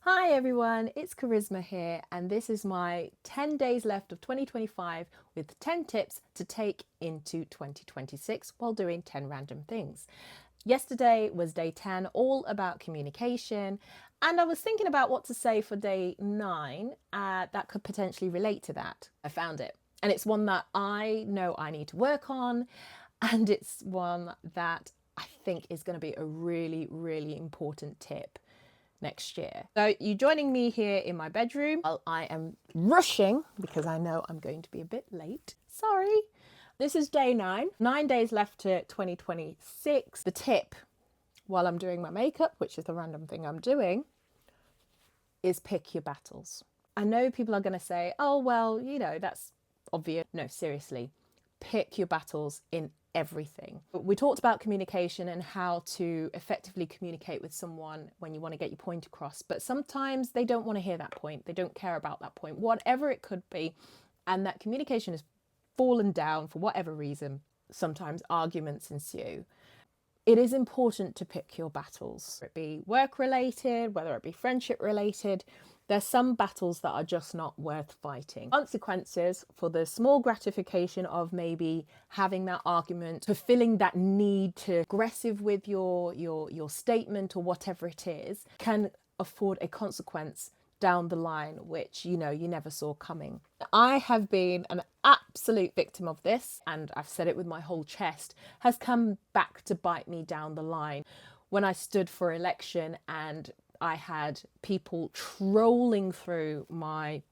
Hi everyone, it's Charisma here, and this is my 10 days left of 2025 with 10 tips to take into 2026 while doing 10 random things. Yesterday was day 10, all about communication, and I was thinking about what to say for day 9 that could potentially relate to that. I found it, and it's one that I know I need to work on, and it's one that I think is going to be a really, really important tip next year. So you joining me here in my bedroom while I am rushing because I know I'm going to be a bit late. Sorry. This is day 9. 9 days left to 2026. The tip while I'm doing my makeup, which is the random thing I'm doing, is pick your battles. I know people are going to say, oh, well, that's obvious. No, seriously, pick your battles in everything. We talked about communication and how to effectively communicate with someone when you want to get your point across, but sometimes they don't want to hear that point. They don't care about that point, whatever it could be. And that communication has fallen down for whatever reason. Sometimes arguments ensue. It is important to pick your battles, whether it be work related, whether it be friendship related. There's some battles that are just not worth fighting. Consequences for the small gratification of maybe having that argument, fulfilling that need to aggressive with your statement or whatever it is, can afford a consequence down the line, which you never saw coming. I have been an absolute victim of this, and I've said it with my whole chest, has come back to bite me down the line. When I stood for election and I had people trolling through my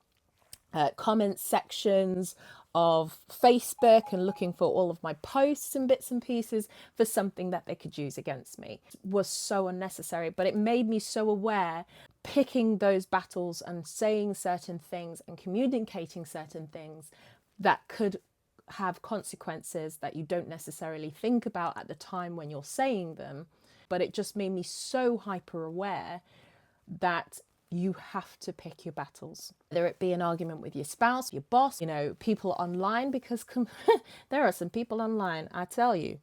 comment sections of Facebook and looking for all of my posts and bits and pieces for something that they could use against me. It was so unnecessary, but it made me so aware. Picking those battles and saying certain things and communicating certain things that could have consequences that you don't necessarily think about at the time when you're saying them, but it just made me so hyper aware that you have to pick your battles, whether it be an argument with your spouse, your boss, people online, because there are some people online, I tell you.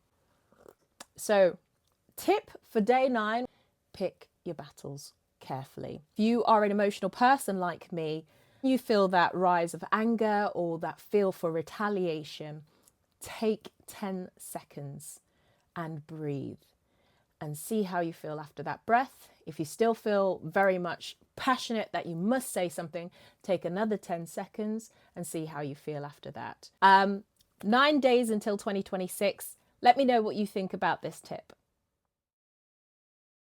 So, tip for day 9, pick your battles carefully. If you are an emotional person like me, you feel that rise of anger or that feel for retaliation, take 10 seconds and breathe and see how you feel after that breath. If you still feel very much passionate that you must say something, take another 10 seconds and see how you feel after that. 9 days until 2026. Let me know what you think about this tip.